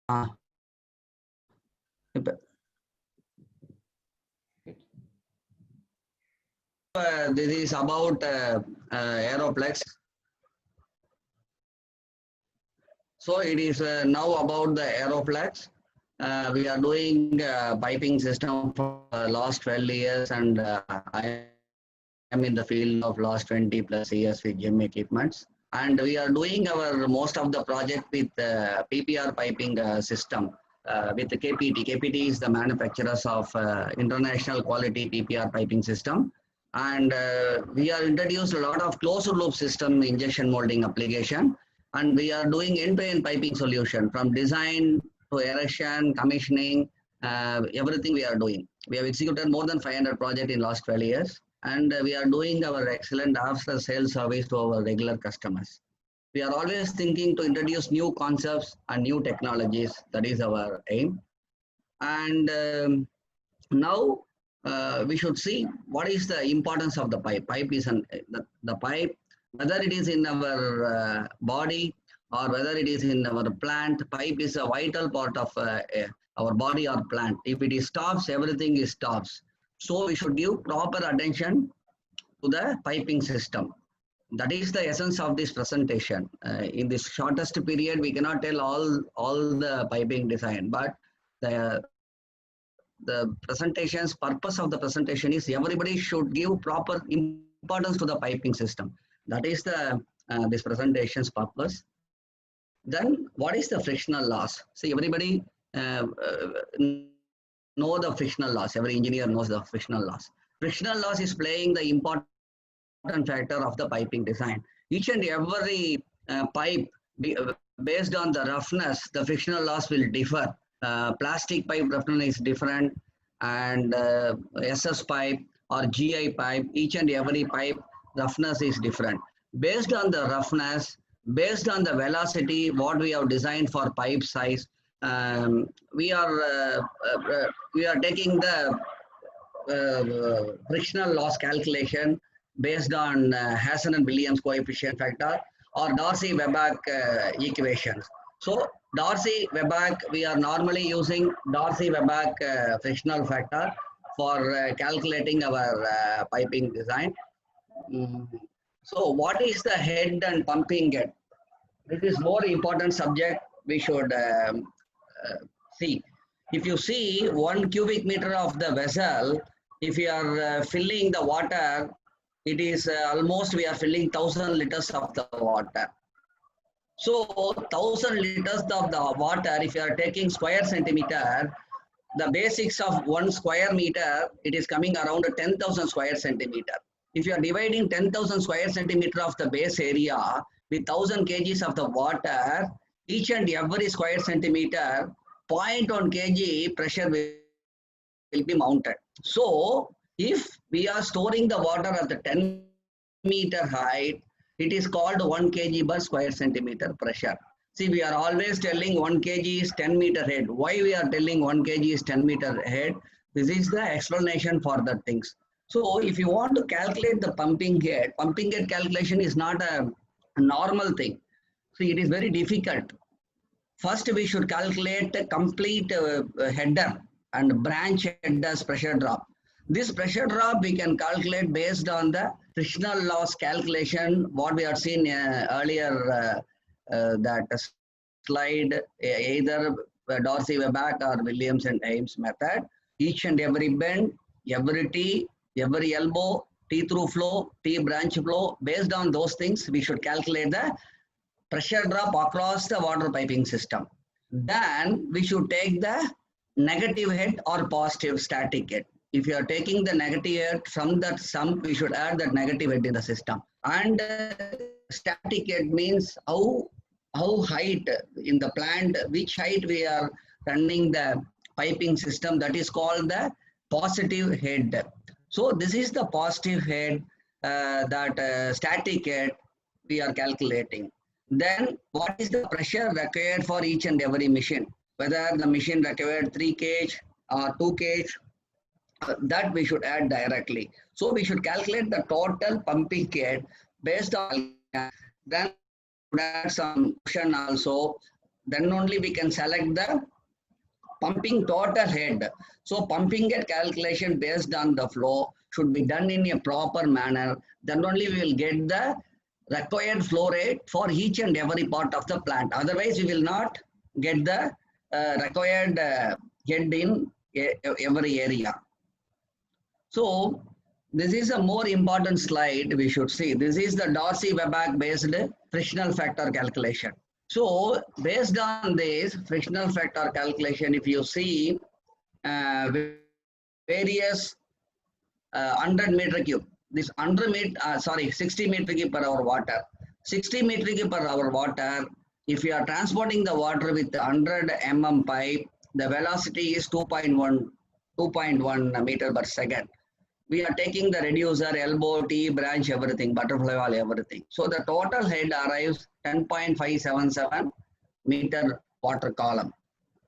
This is about Aeroplex. So it is now about the Aeroplex. We are doing piping system for the last 12 years, and I am in the field of last 20 plus years with gym equipments. And we are doing our most of the project with PPR piping system with the KPT. KPT is the manufacturers of international quality PPR piping system. And we are introduced a lot of closed loop system injection molding application. And we are doing end-to-end piping solution from design to erection, commissioning, everything we are doing. We have executed more than 500 projects in last 12 years. And we are doing our excellent after sales service to our regular customers. We are always thinking to introduce new concepts and new technologies. That is our aim. And now we should see what is the importance of the pipe. Pipe is the pipe, whether it is in our body or whether it is in our plant. Pipe is a vital part of our body or plant. If it is stops, everything is stops. So we should give proper attention to the piping system. That is the essence of this presentation. In this shortest period, we cannot tell all the piping design, but the presentation's purpose of the presentation is everybody should give proper importance to the piping system. That is the this presentation's purpose. Then what is the frictional loss? See, everybody know the frictional loss. Every engineer knows the frictional loss. Frictional loss is playing the important factor of the piping design. Each and every pipe, based on the roughness, the frictional loss will differ. Plastic pipe roughness is different, and SS pipe or GI pipe, each and every pipe roughness is different. Based on the roughness, based on the velocity, what we have designed for pipe size, we are taking the frictional loss calculation based on Hassan and Williams coefficient factor or Darcy-Weber equations. So Darcy-Weber, we are normally using Darcy-Weber frictional factor for calculating our piping design. So what is the head and pumping head? This is more important subject we should see. If you see 1 cubic meter of the vessel, if you are filling the water, it is almost we are filling 1000 liters of the water. So 1000 liters of the water, if you are taking square centimeter, the basics of 1 square meter, it is coming around 10,000 square centimeter. If you are dividing 10,000 square centimeter of the base area with 1000 kgs of the water, each and every square centimeter, 0.1 kg pressure will be mounted. So if we are storing the water at the 10 meter height, it is called 1 kg per square centimeter pressure. See, we are always telling 1 kg is 10 meter head. Why we are telling 1 kg is 10 meter head? This is the explanation for the things. So if you want to calculate the pumping head calculation is not a normal thing. So it is very difficult. First, we should calculate the complete header and branch header's pressure drop. This pressure drop we can calculate based on the frictional loss calculation, what we have seen earlier, that slide, either Darcy-Weber or Williams and Ames method. Each and every bend, every T, every elbow, T through flow, T branch flow, based on those things, we should calculate the pressure drop across the water piping system. Then we should take the negative head or positive static head. If you are taking the negative head from that sump, we should add that negative head in the system. And static head means how height in the plant, which height we are running the piping system, that is called the positive head. So this is the positive head, that static head we are calculating. Then what is the pressure required for each and every machine? Whether the machine required 3 kg or 2 kg, that we should add directly. So we should calculate the total pumping head based on, then add some cushion also. then only we can select the pumping total head. So pumping head calculation based on the flow should be done in a proper manner. Then only we will get the required flow rate for each and every part of the plant. Otherwise, we will not get the required head in every area. So this is a more important slide we should see. This is the Darcy-Weber based frictional factor calculation. So based on this frictional factor calculation, if you see various 100 meter cube, this 60 meter cube per hour water, 60 meter cube per hour water, if you are transporting the water with 100 mm pipe, the velocity is 2.1 meter per second. We are taking the reducer, elbow, T, branch, everything, butterfly wall, everything. So the total head arrives 10.577 meter water column.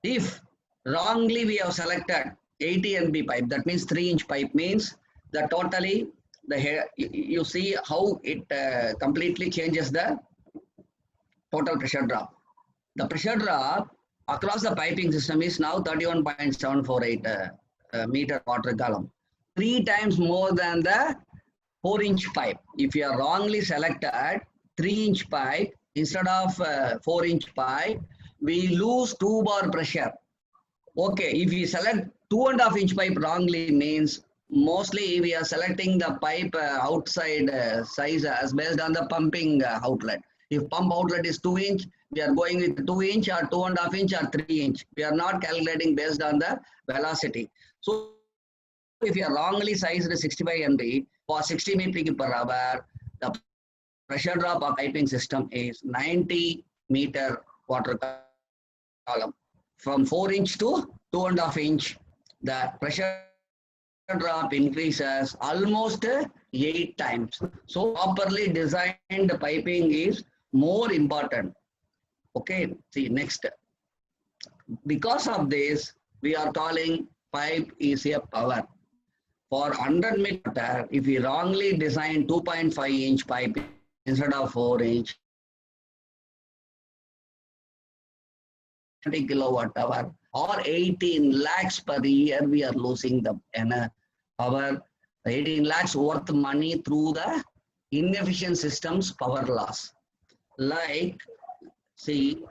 If wrongly we have selected 80 NB pipe, that means 3-inch pipe means the totally, the head, you see how it completely changes the total pressure drop. The pressure drop across the piping system is now 31.748 meter water column. 3 times more than the 4-inch pipe. If you are wrongly selected 3-inch pipe instead of 4-inch pipe, we lose 2 bar pressure. Okay, if we select 2.5-inch pipe wrongly means mostly we are selecting the pipe outside size as based on the pumping outlet. If pump outlet is 2-inch, we are going with 2-inch or 2.5-inch or 3-inch. We are not calculating based on the velocity. So if you are wrongly sized 65 MB for 60 meter cube per hour, the pressure drop of piping system is 90 meter water column. From 4-inch to 2.5-inch, the pressure drop increases almost 8 times. So properly designed piping is more important. Okay, see next. Because of this, we are calling pipe is a power. For 100 meter, if we wrongly design 2.5-inch pipe instead of 4-inch, 20 kilowatt hour or 18 lakhs per year, we are losing the power. 18 lakhs worth money through the inefficient systems power loss. Like, see,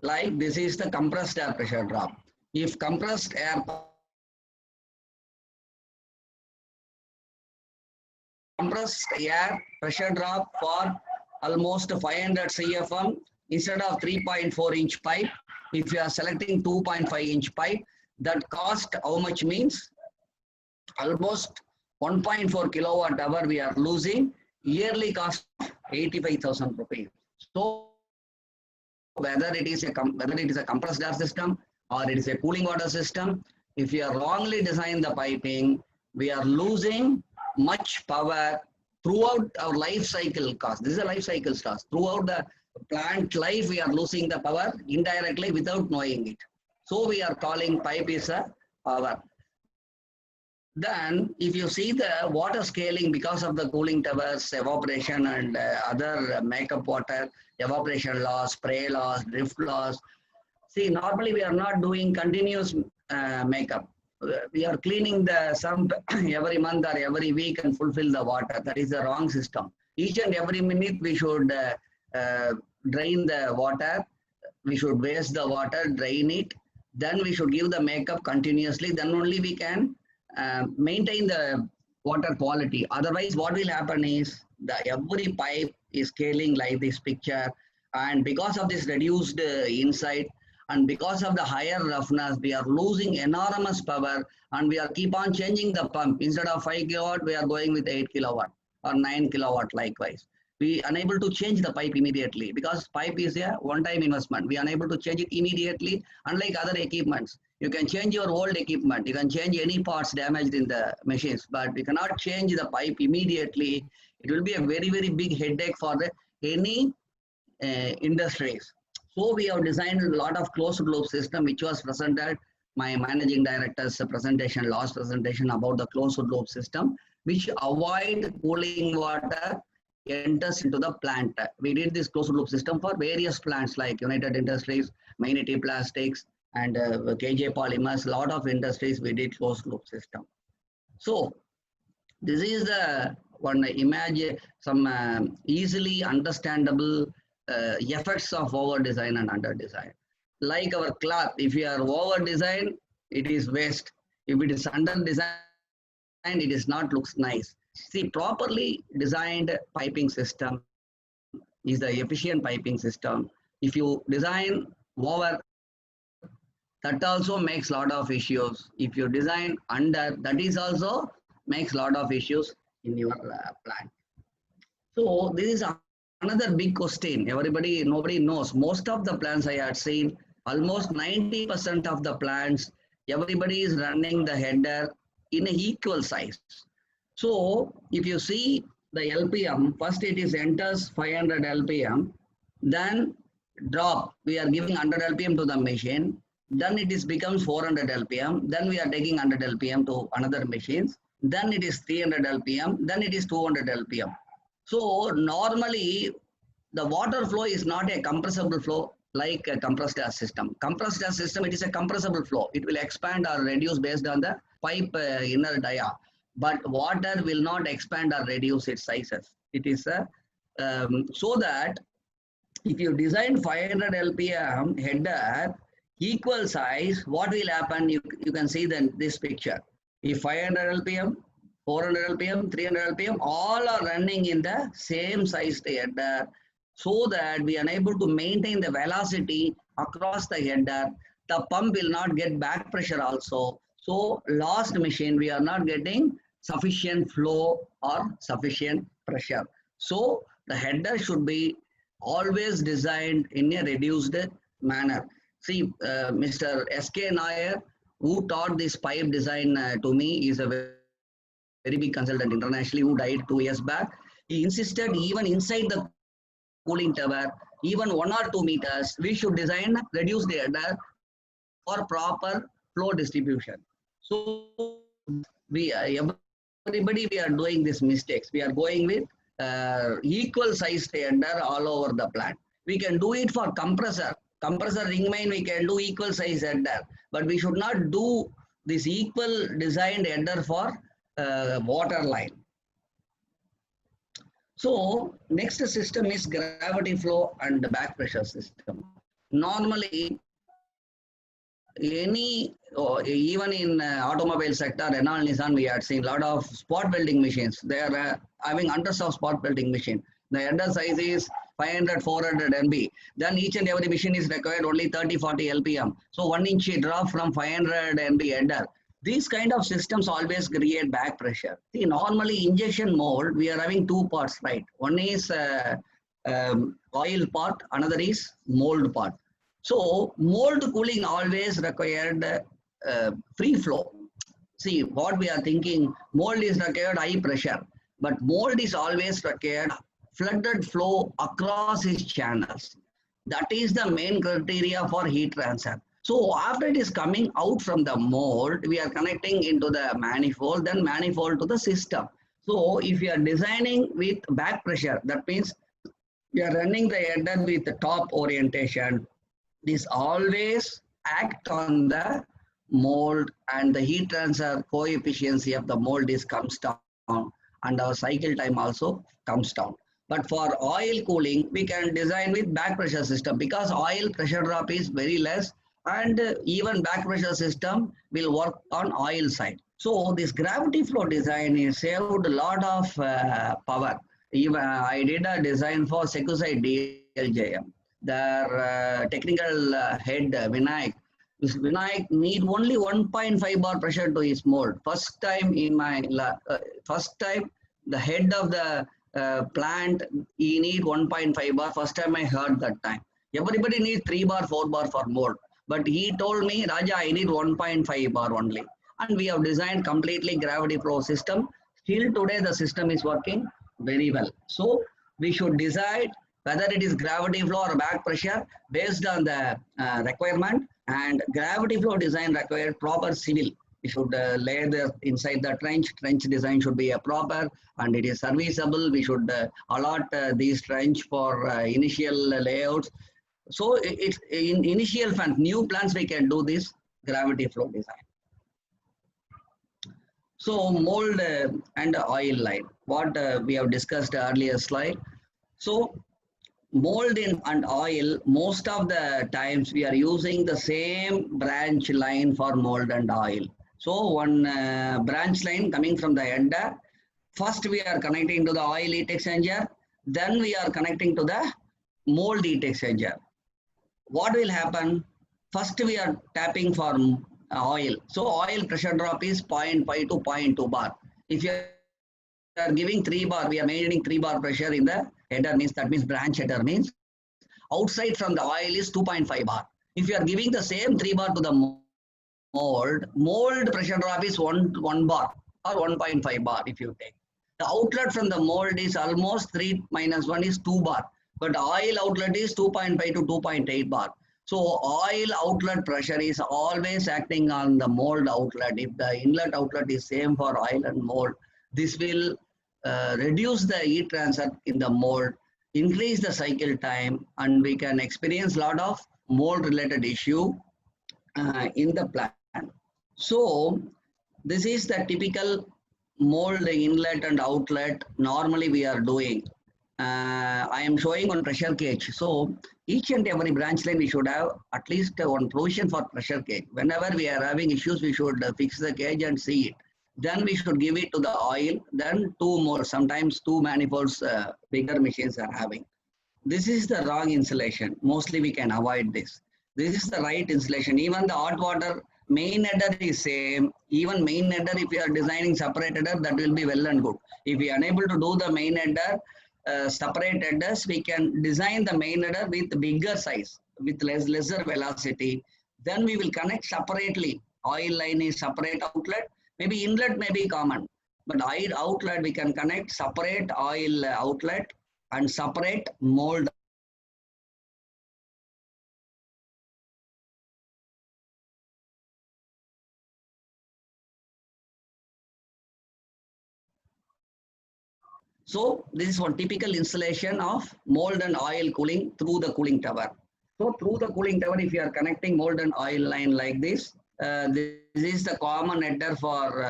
like this is the compressed air pressure drop. If compressed air pressure drop for almost 500 CFM instead of 3.4-inch pipe, if you are selecting 2.5-inch pipe, that cost how much means almost 1.4 kilowatt hour we are losing, yearly cost 85,000 rupees. So whether it is a compressed air system or it is a cooling water system, if you are wrongly design the piping, we are losing much power throughout our life cycle cost. This is a life cycle cost. Throughout the plant life, we are losing the power indirectly without knowing it. So we are calling pipe is a power. Then if you see the water scaling because of the cooling towers, evaporation and other makeup water, evaporation loss, spray loss, drift loss. See, normally we are not doing continuous makeup. We are cleaning the sump every month or every week and fulfill the water. That is the wrong system. Each and every minute we should drain the water. We should waste the water, drain it. Then we should give the makeup continuously. Then only we can maintain the water quality. Otherwise, what will happen is every pipe is scaling like this picture. And because of this reduced insight, and because of the higher roughness, we are losing enormous power and we are keep on changing the pump. Instead of 5 kilowatt, we are going with 8 kilowatt or 9 kilowatt likewise. We are unable to change the pipe immediately because pipe is a one-time investment. We are unable to change it immediately, unlike other equipments. You can change your old equipment. You can change any parts damaged in the machines, but we cannot change the pipe immediately. It will be a very, very big headache for any industries. So we have designed a lot of closed loop system, which was presented my managing director's presentation, last presentation about the closed loop system, which avoid cooling water enters into the plant. We did this closed loop system for various plants like United Industries, Mainity Plastics, and KJ Polymers. A lot of industries we did closed loop system. So this is the one image, some easily understandable effects of over design and under design. Like our cloth, if you are over design, it is waste. If it is under design, it is not looks nice. See, properly designed piping system is the efficient piping system. If you design over, that also makes lot of issues. If you design under, that is also makes lot of issues in your plant. So this is another big question. Nobody knows. Most of the plants I had seen, almost 90% of the plants, everybody is running the header in an equal size. So if you see the LPM, first it is enters 500 LPM, then drop, we are giving 100 LPM to the machine, then it is becomes 400 LPM, then we are taking 100 LPM to another machines, then it is 300 LPM, then it is 200 LPM. So normally the water flow is not a compressible flow like a compressed air system. Compressed air system, it is a compressible flow. It will expand or reduce based on the pipe inner dia. But water will not expand or reduce its sizes. It is so that if you design 500 LPM header, equal size, what will happen? You can see then this picture. If 500 LPM, 400 LPM, 300 LPM, all are running in the same size header, so that we are able to maintain the velocity across the header. The pump will not get back pressure also. So last machine, we are not getting sufficient flow or sufficient pressure. So the header should be always designed in a reduced manner. See, Mr. S.K. Nair, who taught this pipe design to me, is a very big consultant internationally who died 2 years back. He insisted even inside the cooling tower, even 1 or 2 meters, we should design reduced header for proper flow distribution. So everybody we are doing these mistakes. We are going with equal sized header all over the plant. We can do it for compressor. Compressor ring main we can do equal size header, but we should not do this equal designed header for water line. So next system is gravity flow and back pressure system. Normally, even in automobile sector, Renault, Nissan, we had seen a lot of spot welding machines. They are having hundreds of spot welding machine. The header size is 500, 400 MB. Then each and every machine is required only 30, 40 LPM. So 1 inch drop from 500 MB header. These kind of systems always create back pressure. See, normally injection mold, we are having 2 parts, right? One is oil part, another is mold part. So mold cooling always required free flow. See, what we are thinking, mold is required high pressure, but mold is always required flooded flow across its channels. That is the main criteria for heat transfer. So after it is coming out from the mold, we are connecting into the manifold, then manifold to the system. So if you are designing with back pressure, that means we are running the header with the top orientation. This always act on the mold, and the heat transfer coefficient of the mold comes down, and our cycle time also comes down. But for oil cooling, we can design with back pressure system because oil pressure drop is very less, and even back pressure system will work on oil side. So this gravity flow design is saved a lot of power. Even I did a design for Secusite DLJM. Their technical head Vinayak. Vinayak need only 1.5 bar pressure to his mold. First time in my the head of the plant, he need 1.5 bar. First time I heard that time. Everybody needs 3 bar, 4 bar for mold. But he told me, Raja, I need 1.5 bar only. And we have designed completely gravity flow system. Still today the system is working very well. So we should decide whether it is gravity flow or back pressure based on the requirement, and gravity flow design required proper civil. We should lay the inside the trench. Trench design should be a proper and it is serviceable. We should allot these trench for initial layouts. So it's in initial plans, new plans we can do this gravity flow design. So mold and oil line, what we have discussed earlier slide. So mold in and oil, most of the times we are using the same branch line for mold and oil. So one branch line coming from the header, first we are connecting to the oil heat exchanger, then we are connecting to the mold heat exchanger. What will happen? First we are tapping for oil. So oil pressure drop is 0.5 to 0.2 bar. If you are giving 3 bar, we are maintaining 3 bar pressure in the header, means that means branch header means outside from the oil is 2.5 bar. If you are giving the same 3 bar to the mold pressure drop is 1 bar or 1.5 bar if you take. The outlet from the mold is almost 3 minus 1 is 2 bar, but oil outlet is 2.5 to 2.8 bar. So oil outlet pressure is always acting on the mold outlet. If the inlet outlet is same for oil and mold, this will reduce the heat transfer in the mold, increase the cycle time, and we can experience a lot of mold related issue in the plant. So this is the typical mold inlet and outlet normally we are doing. I am showing on pressure gauge. So each and every branch line we should have at least one provision for pressure gauge. Whenever we are having issues, we should fix the gauge and see it. Then we should give it to the oil, then 2 more, sometimes 2 manifolds bigger machines are having. This is the wrong insulation. Mostly we can avoid this. This is the right insulation. Even the hot water main header is same. Even main header, if you are designing separate header, that will be well and good. If we are unable to do the main header, separate headers, we can design the main header with bigger size, with lesser velocity. Then we will connect separately. Oil line is separate outlet. Maybe inlet may be common, but oil outlet we can connect separate oil outlet and separate mold. So this is one typical installation of mold and oil cooling through the cooling tower. So through the cooling tower, if you are connecting mold and oil line like this is the common header for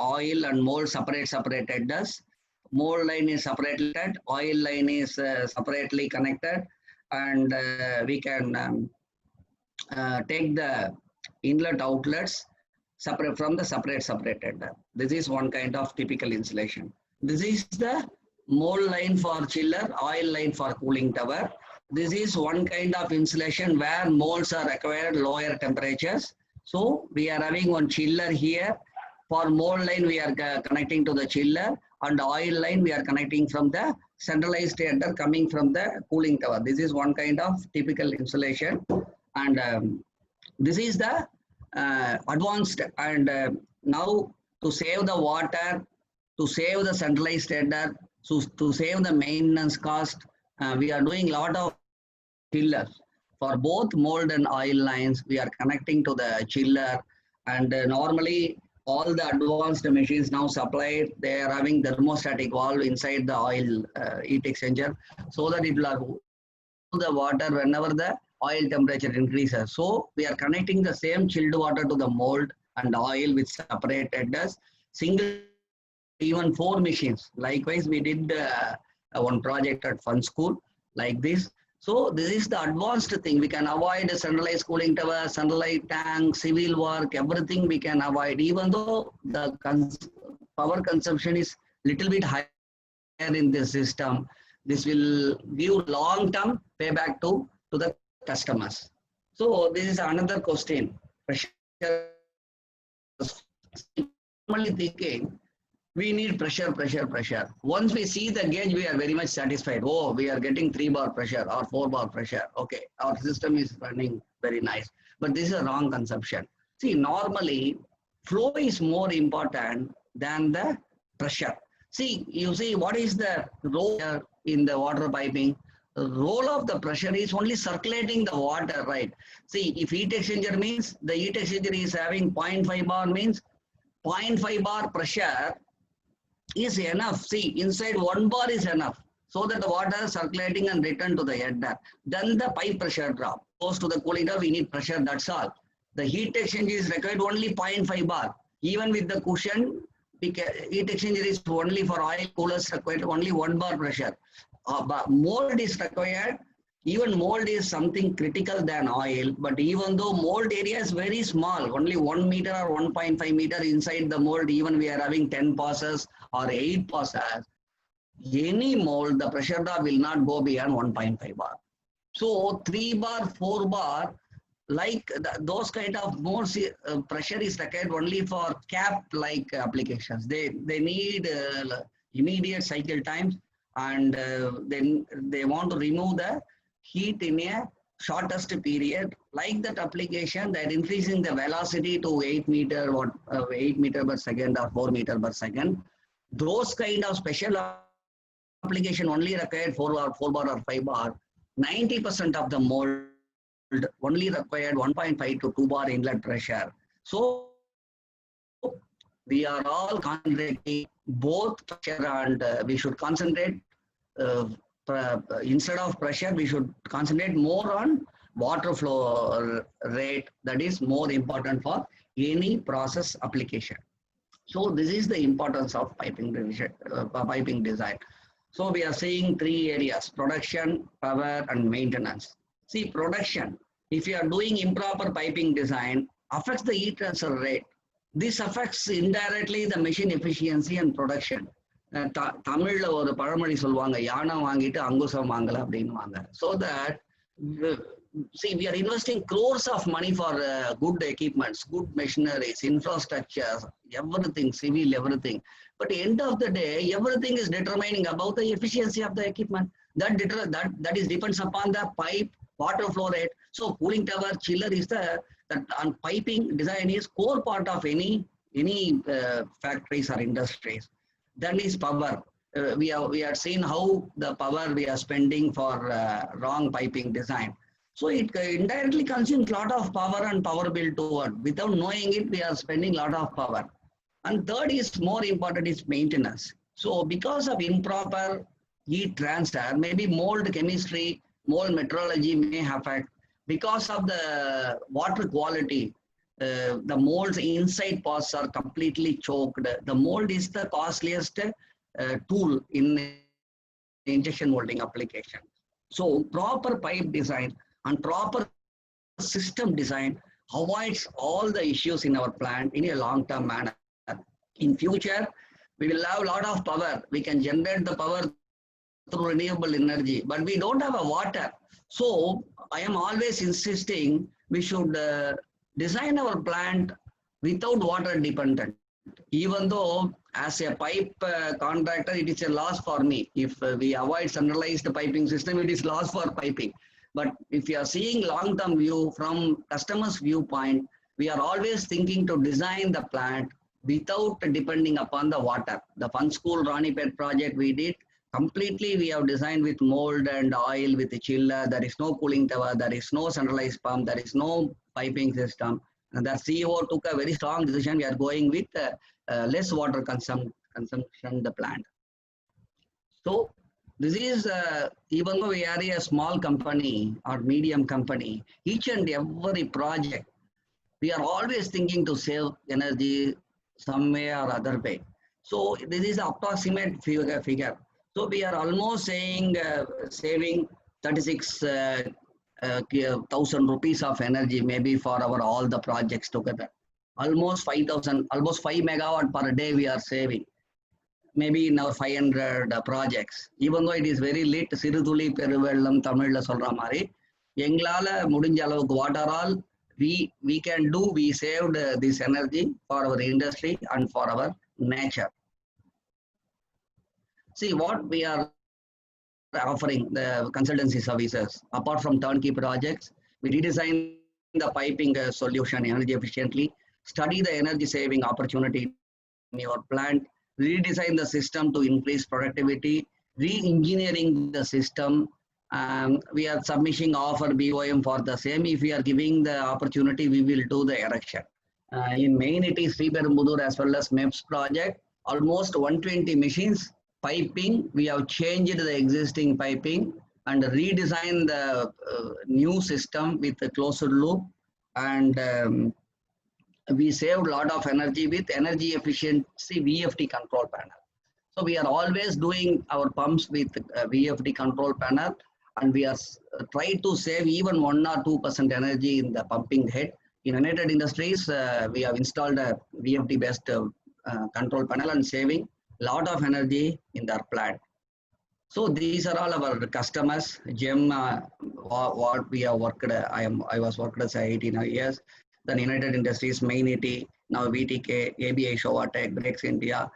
oil and mold separate headers. Mold line is separated, oil line is separately connected, and we can take the inlet outlets separate from the separate header. This is one kind of typical installation. This is the mold line for chiller, oil line for cooling tower. This is one kind of insulation where molds are required lower temperatures. So we are having one chiller here. For mold line, we are connecting to the chiller, and oil line we are connecting from the centralized header coming from the cooling tower. This is one kind of typical insulation, and this is the advanced. And now to save the water, to save the centralized header, so to save the maintenance cost, we are doing a lot of chillers. For both mold and oil lines, we are connecting to the chiller, and normally all the advanced machines now supplied, they are having thermostatic valve inside the oil heat exchanger, so that it will the water whenever the oil temperature increases. So we are connecting the same chilled water to the mold and oil with separate headers, single, even 4 machines. Likewise, we did one project at Fun School like this. So this is the advanced thing. We can avoid a centralized cooling tower, centralized tank, civil work, everything we can avoid, even though the power consumption is little bit higher in this system. This will give long-term payback to the customers. So this is another question. Normally thinking, we need pressure. Once we see the gauge, we are very much satisfied. Oh, we are getting 3 bar pressure or 4 bar pressure. Okay, our system is running very nice. But this is a wrong conception. See, normally flow is more important than the pressure. See, you see what is the role in the water piping? The role of the pressure is only circulating the water, right? See, if heat exchanger means the heat exchanger is having 0.5 bar means 0.5 bar pressure is enough. See, inside 1 bar is enough. So that the water is circulating and return to the head there. Then the pipe pressure drop. Goes to the cooling tower, we need pressure, that's all. The heat exchanger is required only 0.5 bar. Even with the cushion, heat exchanger is only for oil coolers required only 1 bar pressure. But mold is required. Even mold is something critical than oil, but even though mold area is very small, only 1 meter or 1.5 meter inside the mold, even we are having 10 passes or 8 passes, any mold, the pressure drop will not go beyond 1.5 bar. So 3 bar, 4 bar, like those kind of molds, pressure is required only for cap-like applications. They need immediate cycle times, and then they want to remove the heat in a shortest period. Like that application, that increasing the velocity to 8 meter or 8 meter per second or 4 meter per second. Those kind of special application only required 4 bar or 5 bar. 90% of the mold only required 1.5 to 2 bar inlet pressure. So we are all concentrating both pressure and we should concentrate instead of pressure, we should concentrate more on water flow rate. That is more important for any process application. So this is the importance of piping design. So we are seeing 3 areas: production, power, and maintenance. See, production, if you are doing improper piping design, affects the heat transfer rate. This affects indirectly the machine efficiency and production. தமிழ்ல ஒரு பழமொழி சொல்லுவாங்க, யானை வாங்கிட்டு அங்குசம் வாங்கல அப்படின்னுவாங்க. So that, see, we are investing crores of money for good equipments, good machineries, infrastructure, everything, civil, everything. But at the end of the day, everything is determining about the efficiency of the equipment. That is depends upon the pipe, water flow rate. So cooling tower, chiller is that on piping design is core part of any factories or industries. Then is power. We are seeing how the power we are spending for wrong piping design. So it indirectly consumes a lot of power and power bill toward. Without knowing it, we are spending a lot of power. And third is more important is maintenance. So because of improper heat transfer, maybe mold chemistry, mold metrology may affect. Because of the water quality, the molds inside pots are completely choked. The mold is the costliest tool in injection molding application. So proper pipe design and proper system design avoids all the issues in our plant in a long-term manner. In future, we will have a lot of power. We can generate the power through renewable energy, but we don't have a water. So I am always insisting we should design our plant without water dependent. Even though as a pipe contractor, it is a loss for me. If we avoid centralized piping system, it is loss for piping. But if you are seeing long-term view from customer's viewpoint, we are always thinking to design the plant without depending upon the water. The Fun School Ranipet project we did, completely we have designed with mold and oil with the chiller. There is no cooling tower, there is no centralized pump, there is no piping system. And the CEO took a very strong decision. We are going with less water consumption the plant. So this is, even though we are a small company or medium company, each and every project, we are always thinking to save energy some way or other way. So this is approximate figure. So we are almost saying saving 36,000 rupees of energy maybe for our all the projects together. Almost 5,000, almost 5 megawatt per day we are saving. Maybe in our 500 projects. Even though it is very late, Siruduli Peruvellam Tamil Solra Mari, Yenglala Mudinjalo Guataral, we can do, we saved this energy for our industry and for our nature. See what we are offering, the consultancy services. Apart from turnkey projects, we redesign the piping solution energy efficiently, study the energy saving opportunity in your plant, redesign the system to increase productivity, re-engineering the system. We are submitting offer BOM for the same. If we are giving the opportunity, we will do the erection. In main it is Sriperumbudur as well as MEPS project. Almost 120 machines. Piping, we have changed the existing piping and redesigned the new system with a closed loop, and we saved a lot of energy with energy efficiency VFD control panel. So we are always doing our pumps with VFD control panel, and we are try to save even 1 or 2% energy in the pumping head. In United Industries, we have installed a VFD based control panel and saving a lot of energy in their plant. So these are all our customers. GEM, what we have worked. I was worked as 18 years. Then United Industries, Mainity, now VTK, ABI Showa-Tech, Breaks India,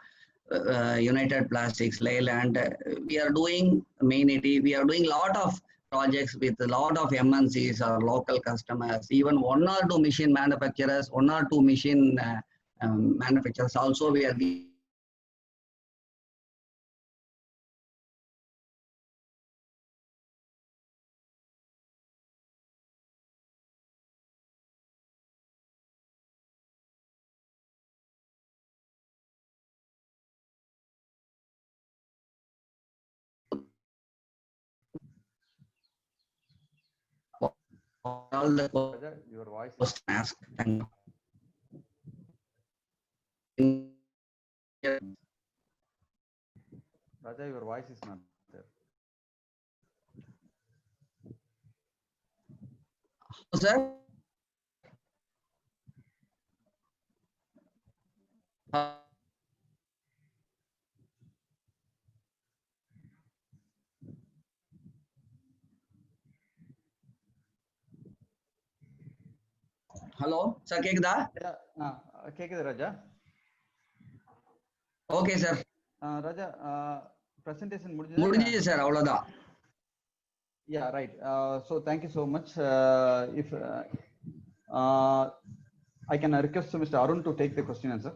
United Plastics, Leyland. We are doing Mainity. We are doing a lot of projects with a lot of MNCs or local customers. Even 1 or 2 machine manufacturers, 1 or 2 machine manufacturers also we are. All the your voice is asked and Raja, your voice is not there. Sir. Hello, sir, கேக்குதா? கேக்குது ராஜா. Okay, sir. ராஜா, presentation முடிஞ்சது sir, அவ்வளவுதான். Yeah, right. So thank you so much. If I can request Mr. Arun to take the question answer.